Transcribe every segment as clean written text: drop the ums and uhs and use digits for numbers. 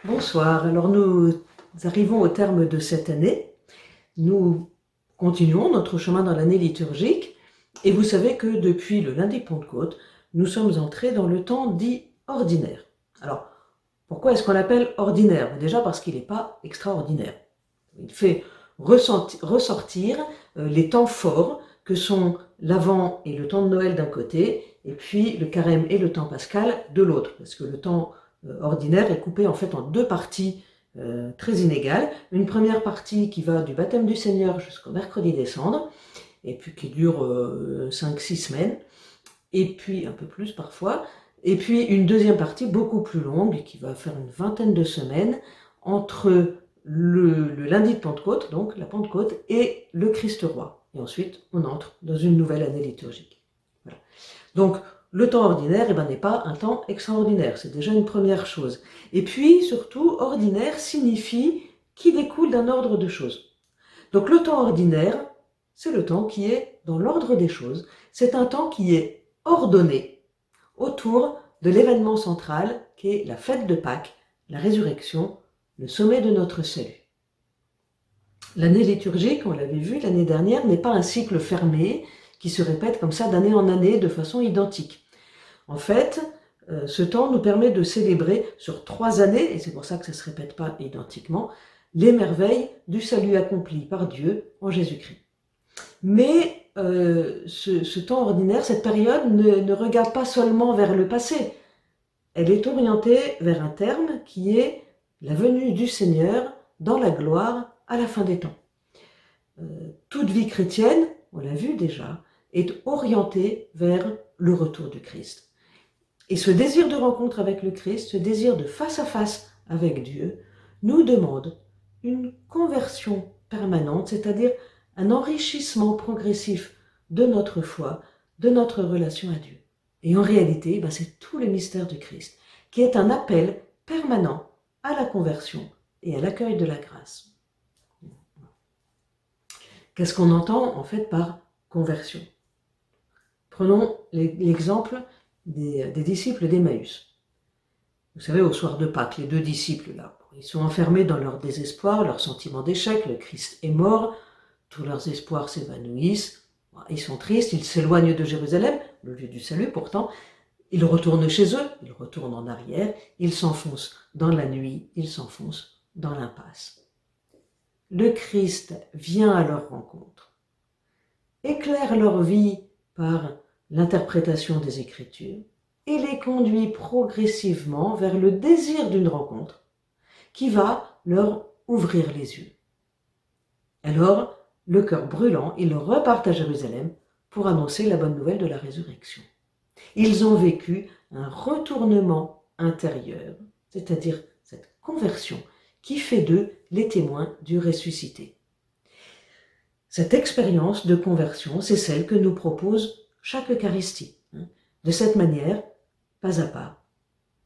Bonsoir, alors nous arrivons au terme de cette année. Nous continuons notre chemin dans l'année liturgique et vous savez que depuis le lundi de Pentecôte, nous sommes entrés dans le temps dit ordinaire. Alors, pourquoi est-ce qu'on l'appelle ordinaire? Déjà parce qu'il n'est pas extraordinaire. Il fait ressortir les temps forts que sont l'Avent et le temps de Noël d'un côté, et puis le Carême et le temps pascal de l'autre, parce que le temps ordinaire est coupé en fait en deux parties très inégales. Une première partie qui va du baptême du Seigneur jusqu'au mercredi des cendres, et puis qui dure 5-6 semaines, et puis un peu plus parfois, et puis une deuxième partie beaucoup plus longue, qui va faire une vingtaine de semaines, entre le lundi de Pentecôte, donc la Pentecôte, et le Christ roi. Et ensuite, on entre dans une nouvelle année liturgique. Voilà. Donc, le temps ordinaire n'est pas un temps extraordinaire, c'est déjà une première chose. Et puis, surtout, ordinaire signifie qui découle d'un ordre de choses. Donc, le temps ordinaire, c'est le temps qui est dans l'ordre des choses. C'est un temps qui est ordonné autour de l'événement central qui est la fête de Pâques, la résurrection, le sommet de notre salut. L'année liturgique, on l'avait vu l'année dernière, n'est pas un cycle fermé qui se répète comme ça d'année en année de façon identique. En fait, ce temps nous permet de célébrer sur 3 années, et c'est pour ça que ça ne se répète pas identiquement, les merveilles du salut accompli par Dieu en Jésus-Christ. Mais ce temps ordinaire, cette période, ne regarde pas seulement vers le passé. Elle est orientée vers un terme qui est la venue du Seigneur dans la gloire à la fin des temps. Toute vie chrétienne, on l'a vu déjà, est orientée vers le retour du Christ. Et ce désir de rencontre avec le Christ, ce désir de face à face avec Dieu, nous demande une conversion permanente, c'est-à-dire un enrichissement progressif de notre foi, de notre relation à Dieu. Et en réalité, c'est tout le mystère du Christ, qui est un appel permanent à la conversion et à l'accueil de la grâce. Qu'est-ce qu'on entend en fait par conversion? Prenons l'exemple des disciples d'Emmaüs. Vous savez, au soir de Pâques, les 2 disciples là, ils sont enfermés dans leur désespoir, leur sentiment d'échec, le Christ est mort, tous leurs espoirs s'évanouissent, ils sont tristes, ils s'éloignent de Jérusalem, le lieu du salut pourtant, ils retournent chez eux, ils retournent en arrière, ils s'enfoncent dans la nuit, ils s'enfoncent dans l'impasse. Le Christ vient à leur rencontre, éclaire leur vie par l'interprétation des Écritures et les conduit progressivement vers le désir d'une rencontre qui va leur ouvrir les yeux. Alors, le cœur brûlant, ils repartent à Jérusalem pour annoncer la bonne nouvelle de la résurrection. Ils ont vécu un retournement intérieur, c'est-à-dire cette conversion qui fait d'eux les témoins du ressuscité. Cette expérience de conversion, c'est celle que nous propose chaque Eucharistie. De cette manière, pas à pas,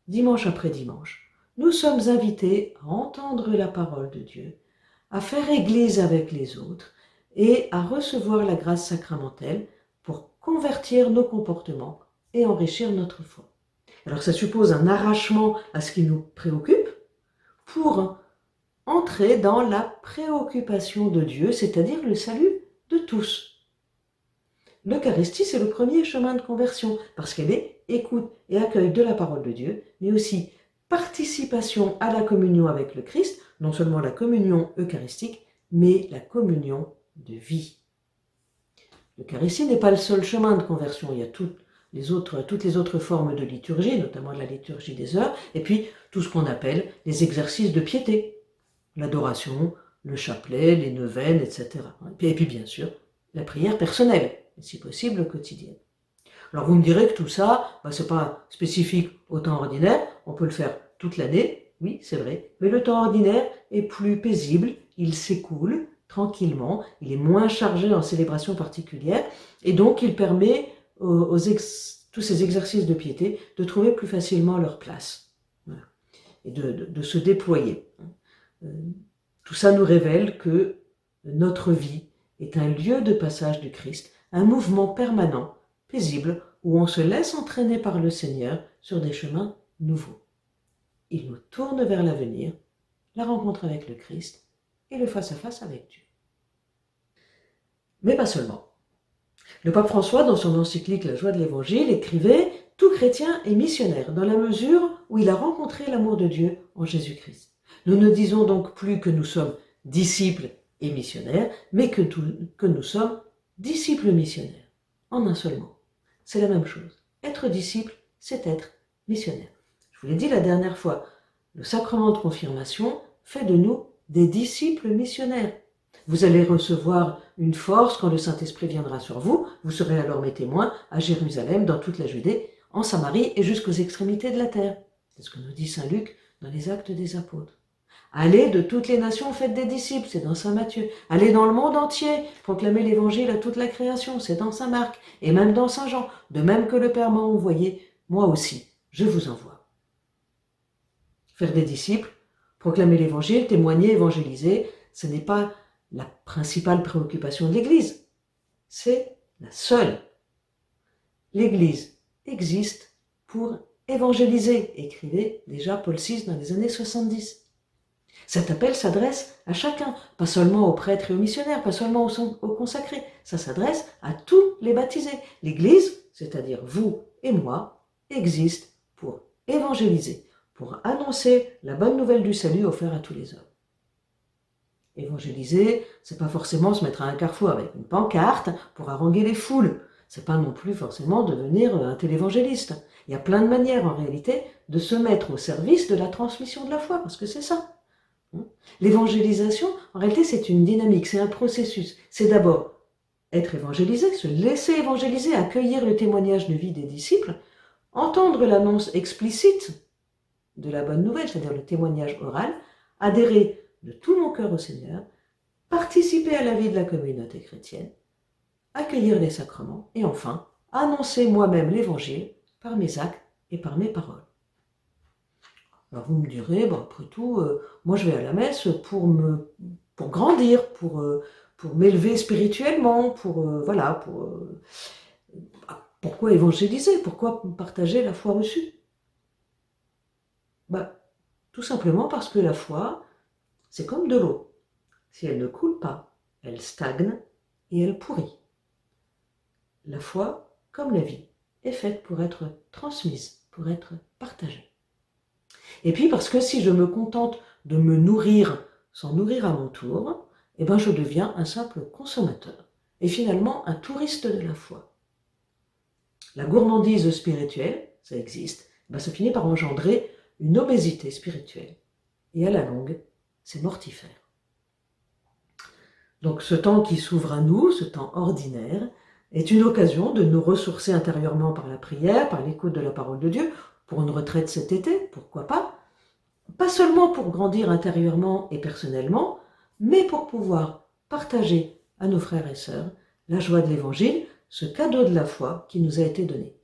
dimanche après dimanche, nous sommes invités à entendre la parole de Dieu, à faire Église avec les autres et à recevoir la grâce sacramentelle pour convertir nos comportements et enrichir notre foi. Alors ça suppose un arrachement à ce qui nous préoccupe pour entrer dans la préoccupation de Dieu, c'est-à-dire le salut de tous. L'Eucharistie, c'est le premier chemin de conversion, parce qu'elle est écoute et accueil de la parole de Dieu, mais aussi participation à la communion avec le Christ, non seulement la communion eucharistique, mais la communion de vie. L'Eucharistie n'est pas le seul chemin de conversion, il y a toutes les autres formes de liturgie, notamment la liturgie des heures, et puis tout ce qu'on appelle les exercices de piété, l'adoration, le chapelet, les neuvaines, etc. Et puis bien sûr, la prière personnelle, et si possible quotidienne. Alors vous me direz que tout ça, ce n'est pas spécifique au temps ordinaire, on peut le faire toute l'année, oui c'est vrai, mais le temps ordinaire est plus paisible, il s'écoule tranquillement, il est moins chargé en célébrations particulières, et donc il permet tous ces exercices de piété de trouver plus facilement leur place, voilà, et de se déployer. Tout ça nous révèle que notre vie est un lieu de passage du Christ, un mouvement permanent, paisible, où on se laisse entraîner par le Seigneur sur des chemins nouveaux. il nous tourne vers l'avenir, la rencontre avec le Christ et le face-à-face avec Dieu. Mais pas seulement. Le pape François, dans son encyclique La joie de l'Évangile, écrivait « Tout chrétien est missionnaire dans la mesure où il a rencontré l'amour de Dieu en Jésus-Christ. Nous ne disons donc plus que nous sommes disciples et missionnaires, mais que nous sommes disciples missionnaires, en un seul mot. C'est la même chose. Être disciple, c'est être missionnaire. Je vous l'ai dit la dernière fois, le sacrement de confirmation fait de nous des disciples missionnaires. Vous allez recevoir une force quand le Saint-Esprit viendra sur vous. Vous serez alors mes témoins à Jérusalem, dans toute la Judée, en Samarie et jusqu'aux extrémités de la terre. C'est ce que nous dit saint Luc dans les Actes des Apôtres. Allez de toutes les nations, faites des disciples, c'est dans saint Matthieu. Allez dans le monde entier, proclamez l'évangile à toute la création, c'est dans saint Marc et même dans saint Jean. De même que le Père m'a envoyé, moi aussi, je vous envoie. Faire des disciples, proclamer l'évangile, témoigner, évangéliser, ce n'est pas la principale préoccupation de l'Église. C'est la seule. L'Église existe pour évangéliser, écrivait déjà Paul VI dans les années 70. Cet appel s'adresse à chacun, pas seulement aux prêtres et aux missionnaires, pas seulement aux consacrés, ça s'adresse à tous les baptisés. L'Église, c'est-à-dire vous et moi, existe pour évangéliser, pour annoncer la bonne nouvelle du salut offert à tous les hommes. Évangéliser, c'est pas forcément se mettre à un carrefour avec une pancarte pour haranguer les foules. C'est pas non plus forcément devenir un télévangéliste. Il y a plein de manières en réalité de se mettre au service de la transmission de la foi, parce que c'est ça. L'évangélisation, en réalité, c'est une dynamique, c'est un processus. C'est d'abord être évangélisé, se laisser évangéliser, accueillir le témoignage de vie des disciples, entendre l'annonce explicite de la bonne nouvelle, c'est-à-dire le témoignage oral, adhérer de tout mon cœur au Seigneur, participer à la vie de la communauté chrétienne, accueillir les sacrements et enfin, annoncer moi-même l'évangile par mes actes et par mes paroles. Alors vous me direz, après tout, moi je vais à la messe pour grandir, pour m'élever spirituellement, pourquoi évangéliser, pourquoi partager la foi reçue? Tout simplement parce que la foi, c'est comme de l'eau. Si elle ne coule pas, elle stagne et elle pourrit. La foi, comme la vie, est faite pour être transmise, pour être partagée. Et puis parce que si je me contente de me nourrir sans nourrir à mon tour, je deviens un simple consommateur et finalement un touriste de la foi. La gourmandise spirituelle, ça existe, ça finit par engendrer une obésité spirituelle. Et à la longue, c'est mortifère. Donc ce temps qui s'ouvre à nous, ce temps ordinaire, est une occasion de nous ressourcer intérieurement par la prière, par l'écoute de la parole de Dieu, pour une retraite cet été, pourquoi pas. Pas seulement pour grandir intérieurement et personnellement, mais pour pouvoir partager à nos frères et sœurs la joie de l'Évangile, ce cadeau de la foi qui nous a été donné.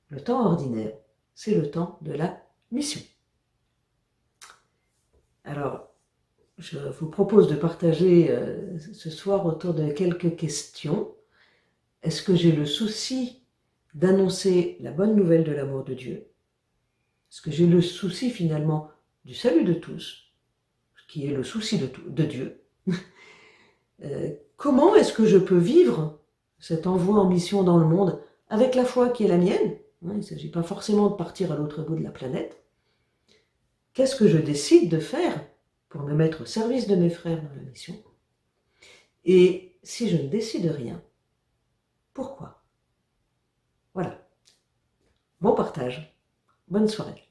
Le temps ordinaire, c'est le temps de la mission. Alors, je vous propose de partager ce soir autour de quelques questions. Est-ce que j'ai le souci d'annoncer la bonne nouvelle de l'amour de Dieu? Est-ce que j'ai le souci finalement du salut de tous, qui est le souci de Dieu? Comment est-ce que je peux vivre cet envoi en mission dans le monde avec la foi qui est la mienne? Il ne s'agit pas forcément de partir à l'autre bout de la planète. Qu'est-ce que je décide de faire pour me mettre au service de mes frères dans la mission? Et si je ne décide rien, pourquoi? Voilà. Bon partage. Bonne soirée.